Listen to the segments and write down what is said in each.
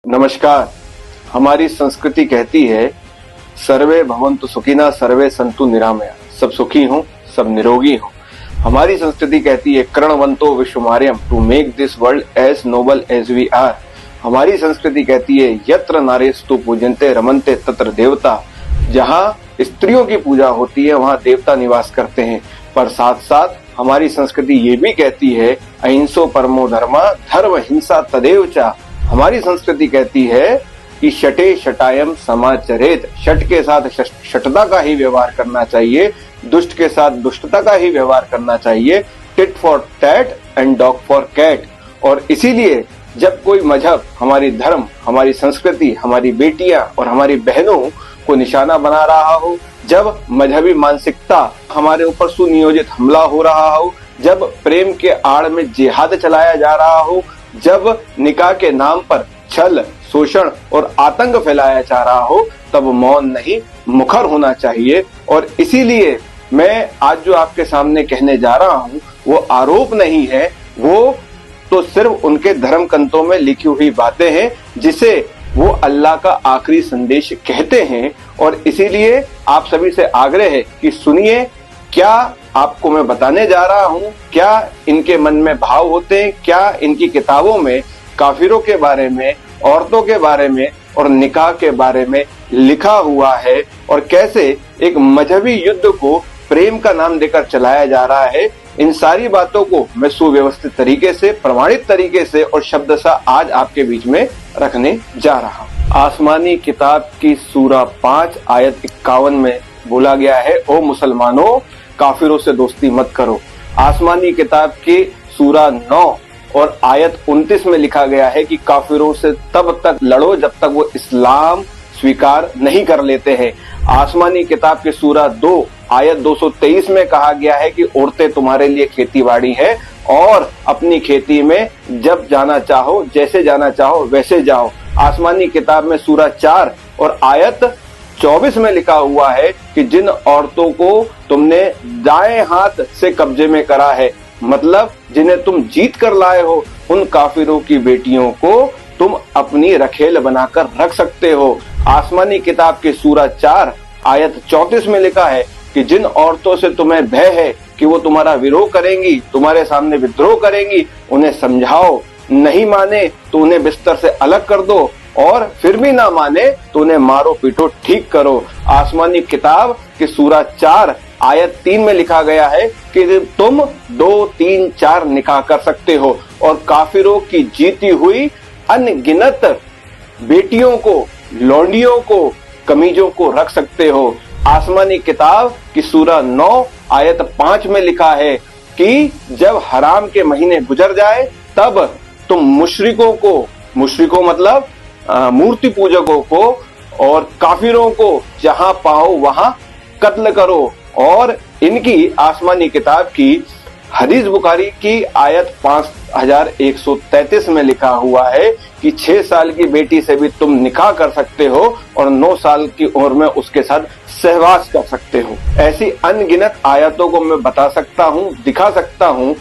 नमस्कार। हमारी संस्कृति कहती है सर्वे भवन्तु सुखिनः सर्वे सन्तु निरामया, सब सुखी हों, सब निरोगी हों। हमारी संस्कृति कहती है कर्णवन्तो विश्वमार्यम, to make this world as noble as we are. हमारी संस्कृति कहती है यत्र नारीस्तु पूजन्ते रमन्ते तत्र देवता, जहाँ स्त्रियों की पूजा होती है वहाँ देवता निवास करते हैं। पर साथ साथ हमारी संस्कृति ये भी कहती है अहिंसो परमो धर्मा धर्म हिंसा तदेव च। हमारी संस्कृति कहती है कि शटे शटायम समाचरेत, शट के साथ शटता का ही व्यवहार करना चाहिए, दुष्ट के साथ दुष्टता का ही व्यवहार करना चाहिए, tit for tat and dog for cat. और इसीलिए जब कोई मजहब हमारी धर्म, हमारी संस्कृति, हमारी बेटियां और हमारी बहनों को निशाना बना रहा हो, जब मजहबी मानसिकता हमारे ऊपर सुनियोजित हमला हो रहा हो, जब प्रेम के आड़ में जिहाद चलाया जा रहा हो, जब निकाह के नाम पर छल, शोषण और आतंक फैलाया जा रहा हो, तब मौन नहीं मुखर होना चाहिए। और इसीलिए मैं आज जो आपके सामने कहने जा रहा हूं वो आरोप नहीं है, वो तो सिर्फ उनके धर्म ग्रंथों में लिखी हुई बातें हैं जिसे वो अल्लाह का आखिरी संदेश कहते हैं। और इसीलिए आप सभी से आग्रह है कि सुनिए, क्या आपको मैं बताने जा रहा हूं, क्या इनके मन में भाव होते हैं, क्या इनकी किताबों में काफिरों के बारे में, औरतों के बारे में और निकाह के बारे में लिखा हुआ है, और कैसे एक मजहबी युद्ध को प्रेम का नाम देकर चलाया जा रहा है। इन सारी बातों को मैं सुव्यवस्थित तरीके से, प्रमाणित तरीके से और शब्दशः आज आपके बीच में रखने जा रहा हूँ। आसमानी किताब की सूरा 5 आयत 51 में बोला गया है, ओ मुसलमानों काफिरों से दोस्ती मत करो। आसमानी किताब की सूरा 9 और आयत 29 में लिखा गया है कि काफिरों से तब तक लड़ो जब तक वो इस्लाम स्वीकार नहीं कर लेते हैं। आसमानी किताब की सूरा 2 आयत 223 में कहा गया है कि औरतें तुम्हारे लिए खेतीबाड़ी है और अपनी खेती में जब जाना चाहो, जैसे जाना चाहो वैसे जाओ। आसमानी किताब में सूरा 4 और आयत 24 में लिखा हुआ है कि जिन औरतों को तुमने दाएं हाथ से कब्जे में करा है, मतलब जिन्हें तुम जीत कर लाए हो, उन काफिरों की बेटियों को तुम अपनी रखेल बनाकर रख सकते हो। आसमानी किताब की सूरा 4 आयत 34 में लिखा है कि जिन औरतों से तुम्हें भय है कि वो तुम्हारा विरोध करेंगी, तुम्हारे सामने विद्रोह करेंगी, उन्हें समझाओ, नहीं माने तो उन्हें बिस्तर से अलग कर दो, और फिर भी ना माने तो उन्हें मारो पीटो ठीक करो। आसमानी किताब की सूरा 4 आयत 3 में लिखा गया है कि तुम 2, 3, 4 निकाह कर सकते हो और काफिरों की जीती हुई अनगिनत बेटियों को, लौंडियों को, कमीजों को रख सकते हो। आसमानी किताब की सूरा 9 आयत 5 में लिखा है कि जब हराम के महीने गुजर जाए तब तुम मुशरिकों मतलब मूर्ति पूजकों को और काफिरों को जहां पाओ वहां कत्ल करो। और इनकी आसमानी किताब की हदीस बुखारी की आयत 5133 में लिखा हुआ है कि 6 साल की बेटी से भी तुम निकाह कर सकते हो और 9 साल की उम्र में उसके साथ सहवास कर सकते हो। ऐसी अनगिनत आयतों को मैं बता सकता हूँ, दिखा सकता हूँ।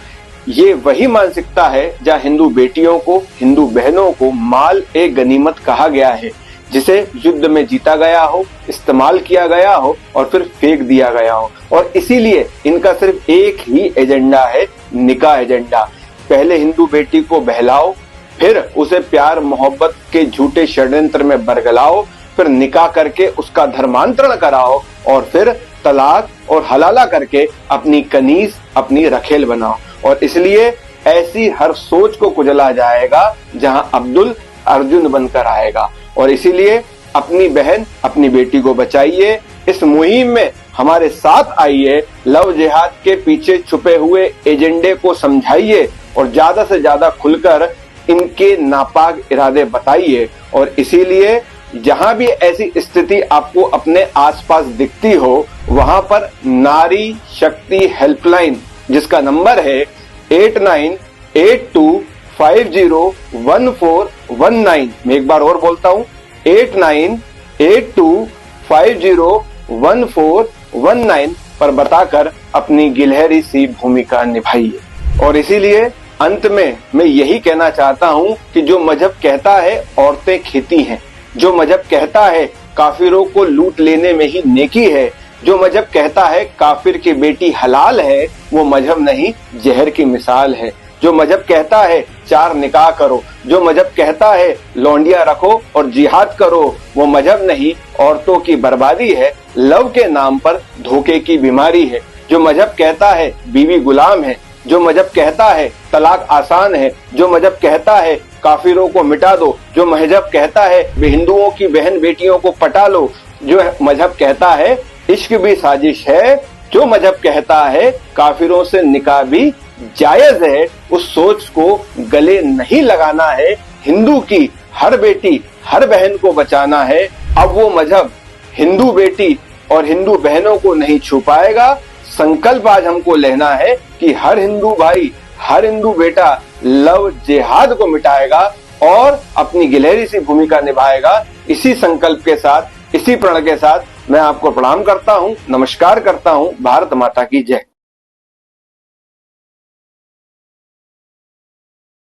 ये वही मानसिकता है जहाँ हिंदू बेटियों को, हिंदू बहनों को माल ए गनीमत कहा गया है, जिसे युद्ध में जीता गया हो, इस्तेमाल किया गया हो और फिर फेंक दिया गया हो। और इसीलिए इनका सिर्फ एक ही एजेंडा है, निकाह एजेंडा। पहले हिंदू बेटी को बहलाओ, फिर उसे प्यार मोहब्बत के झूठे षड्यंत्र में बरगलाओ, फिर निकाह करके उसका धर्मांतरण कराओ और फिर तलाक और हलाला करके अपनी कनीज, अपनी रखेल बनाओ। और इसलिए ऐसी हर सोच को कुचला जाएगा जहां अब्दुल अर्जुन बनकर आएगा। और इसीलिए अपनी बहन, अपनी बेटी को बचाइए। इस मुहिम में हमारे साथ आइए, लव जिहाद के पीछे छुपे हुए एजेंडे को समझाइए और ज्यादा से ज्यादा खुलकर इनके नापाक इरादे बताइए। और इसीलिए जहां भी ऐसी स्थिति आपको अपने आसपास दिखती हो, वहां पर नारी शक्ति हेल्पलाइन, जिसका नंबर है 8982501419, मैं एक बार और बोलता हूं, 8982501419 पर बताकर अपनी गिलहरी सी भूमिका निभाइए। और इसीलिए अंत में मैं यही कहना चाहता हूं कि जो मजहब कहता है औरतें खेती हैं, जो मजहब कहता है काफिरों को लूट लेने में ही नेकी है, जो मजहब कहता है काफिर की बेटी हलाल है, वो मजहब नहीं जहर की मिसाल है। जो मजहब कहता है 4 निकाह करो, जो मजहब कहता है लौंडिया रखो और जिहाद करो, वो मजहब नहीं औरतों की बर्बादी है, लव के नाम पर धोखे की बीमारी है। जो मजहब कहता है बीवी गुलाम है, जो मजहब कहता है तलाक आसान है, जो मजहब कहता है काफिरों को मिटा दो, जो मजहब कहता है हिंदुओं की बहन बेटियों को पटा लो, जो मजहब कहता है इश्क भी साजिश है, जो मजहब कहता है काफिरों से निकाह भी जायज है, उस सोच को गले नहीं लगाना है। हिंदू की हर बेटी हर बहन को बचाना है। अब वो मजहब हिंदू बेटी और हिंदू बहनों को नहीं छुपाएगा। संकल्प आज हमको लेना है कि हर हिंदू भाई हर हिंदू बेटा लव जिहाद को मिटाएगा और अपनी गिलहरी सी भूमिका निभाएगा। इसी संकल्प के साथ, इसी प्रण के साथ मैं आपको प्रणाम करता हूं, नमस्कार करता हूं। भारत माता की जय।